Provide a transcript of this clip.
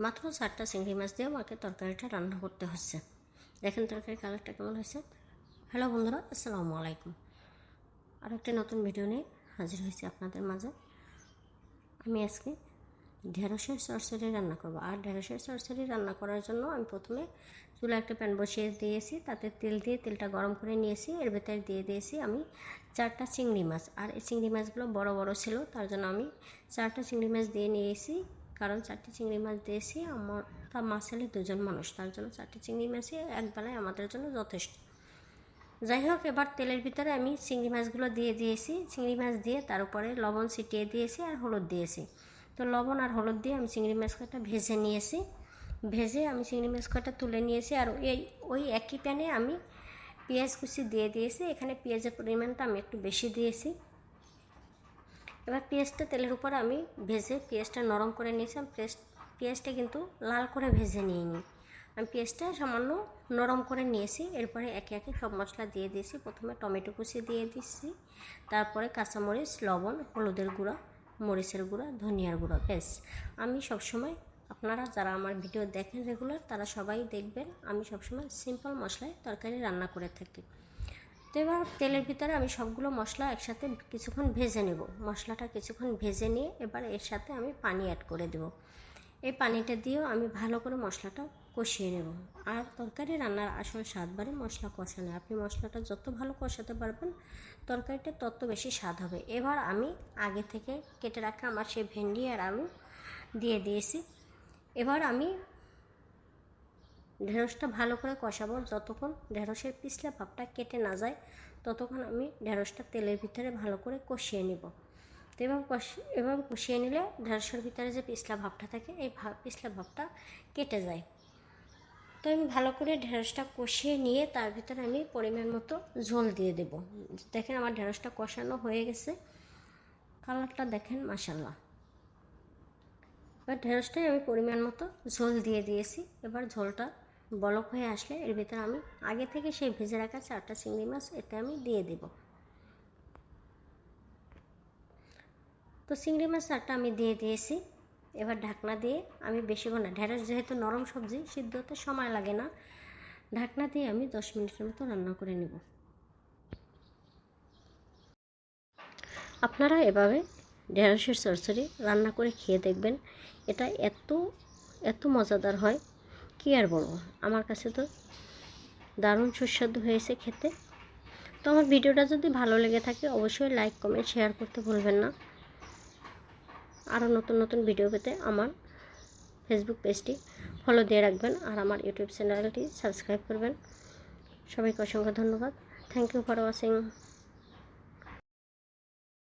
মাত্র 4টা চিংড়ি মাছ দিয়ে আমাকে তরকারিটা রান্না করতে হচ্ছে। দেখেন তরকারির কালারটা কেমন হয়েছে। হ্যালো বন্ধুরা, আসসালামু আলাইকুম। আর একটা নতুন ভিডিও নিয়ে হাজির হয়েছি আপনাদের মাঝে। আমি আজকে ঢেঁড়সের চচ্চড়ি রান্না করব। আর ঢেঁড়সের চচ্চড়ি রান্না করার জন্য আমি প্রথমে চুলায় একটা প্যান বসিয়ে দিয়েছি, তাতে তেল দিয়ে তেলটা গরম করে নিয়েছি। এর ভেতরে দিয়ে দিয়েছি আমি 4টা চিংড়ি মাছ। আর এই চিংড়ি মাছগুলো বড় বড় ছিল, তার জন্য আমি 4টা চিংড়ি মাছ দিয়ে নিয়েছি। কারণ 4টি চিংড়ি মাছ দিয়েছি, আমার তা মাছ হলে 2জন মানুষ, তার জন্য 4টি চিংড়ি মাছই একবেলায় আমাদের জন্য যথেষ্ট। যাই হোক, এবার তেলের ভিতরে আমি চিংড়ি মাছগুলো দিয়ে দিয়েছি। চিংড়ি মাছ দিয়ে তার উপরে লবণ ছিটিয়ে দিয়েছি আর হলুদ দিয়েছি। তো লবণ আর হলুদ দিয়ে আমি চিংড়ি মাছ কটা ভেজে নিয়েছি। ভেজে আমি চিংড়ি মাছ কটা তুলে নিয়েছি। আর ওই একই প্যানে আমি পেঁয়াজ কুচি দিয়ে দিয়েছি। এখানে পেঁয়াজের পরিমাণটা আমি একটু বেশি দিয়েছি। এবার পেঁয়াজটা তেলের উপর আমি ভেজে পেঁয়াজটা নরম করে নিয়েছি। আমি পেঁয়াজটা কিন্তু লাল করে ভেজে নিইনি, আমি পেঁয়াজটা সামান্য নরম করে নিয়েছি। এরপরে একে একে সব মশলা দিয়ে দিয়েছি। প্রথমে টমেটো কুচি দিয়ে দিচ্ছি, তারপরে কাঁচামরিচ, লবণ, হলুদের গুঁড়া, মরিচের গুঁড়া, ধনিয়ার গুঁড়া। ব্যাস, আমি সবসময়, আপনারা যারা আমার ভিডিও দেখেন রেগুলার, তারা সবাই দেখবেন আমি সবসময় সিম্পল মশলায় তরকারি রান্না করে থাকি। তো এবার তেলের ভিতরে আমি সবগুলো মশলা একসাথে কিছুক্ষণ ভেজে নেব। মশলাটা কিছুক্ষণ ভেজে নিয়ে এবার এর সাথে আমি পানি অ্যাড করে দেব। এই পানিটা দিয়েও আমি ভালো করে মশলাটা কষিয়ে নেব। আর তরকারি রান্নার আসল স্বাদ বাড়ে মশলা কষানো। আপনি মশলাটা যত ভালো কষাতে পারবেন, তরকারিটা তত বেশি স্বাদ হবে। এবার আমি আগে থেকে কেটে রাখা আমার সেই ভেন্ডি আর আলু দিয়ে দিয়েছি। এবার আমি ঢেঁড়সটা ভালো করে কষাবো। যতক্ষণ ঢেঁড়সের পিছলা ভাবটা কেটে না যায়, ততক্ষণ আমি ঢেঁড়সটা তেলের ভিতরে ভালো করে কষিয়ে নেব। তো এবার কষিয়ে নিলে ঢেঁড়সের ভিতরে যে পিছলা ভাবটা থাকে, এই পিছলা ভাবটা কেটে যায়। তো আমি ভালো করে ঢেঁড়সটা কষিয়ে নিয়ে তার ভিতরে আমি পরিমাণ মতো ঝোল দিয়ে দেব। দেখেন আমার ঢেঁড়সটা কষানো হয়ে গেছে, কালারটা দেখেন মাশাআল্লাহ। এবার ঢেঁড়সটাই আমি পরিমাণ মতো ঝোল দিয়ে দিয়েছি। এবার ঝোলটা বলক হয়ে আসলে এর ভিতরে আমি আগে থেকে সেই ভেজে রাখা 4টা চিংড়ি মাছ এতে আমি দিয়ে দেব। তো চিংড়ি মাছ 4টা আমি দিয়ে দিয়েছি। এবার ঢাকনা দিয়ে আমি বেশিক্ষণ না, ঢেঁড়স যেহেতু নরম সবজি, সিদ্ধ হতে সময় লাগে না, ঢাকনা দিয়ে আমি 10 মিনিটের মতো রান্না করে নেব। আপনারা এভাবে ঢেঁড়সের চচ্চড়ি রান্না করে খেয়ে দেখবেন। এটা এত মজাদার হয়, কি আর বলবো। আমার কাছে তো দারুণ সুস্বাদু হয়েছে খেতে। তো আমার ভিডিওটা যদি ভালো লেগে থাকে, অবশ্যই লাইক, কমেন্ট, শেয়ার করতে ভুলবেন না। আরও নতুন নতুন ভিডিও পেতে আমার ফেসবুক পেজটি ফলো দিয়ে রাখবেন আর আমার ইউটিউব চ্যানেলটি সাবস্ক্রাইব করবেন। সবাইকে অসংখ্য ধন্যবাদ। Thank you for watching.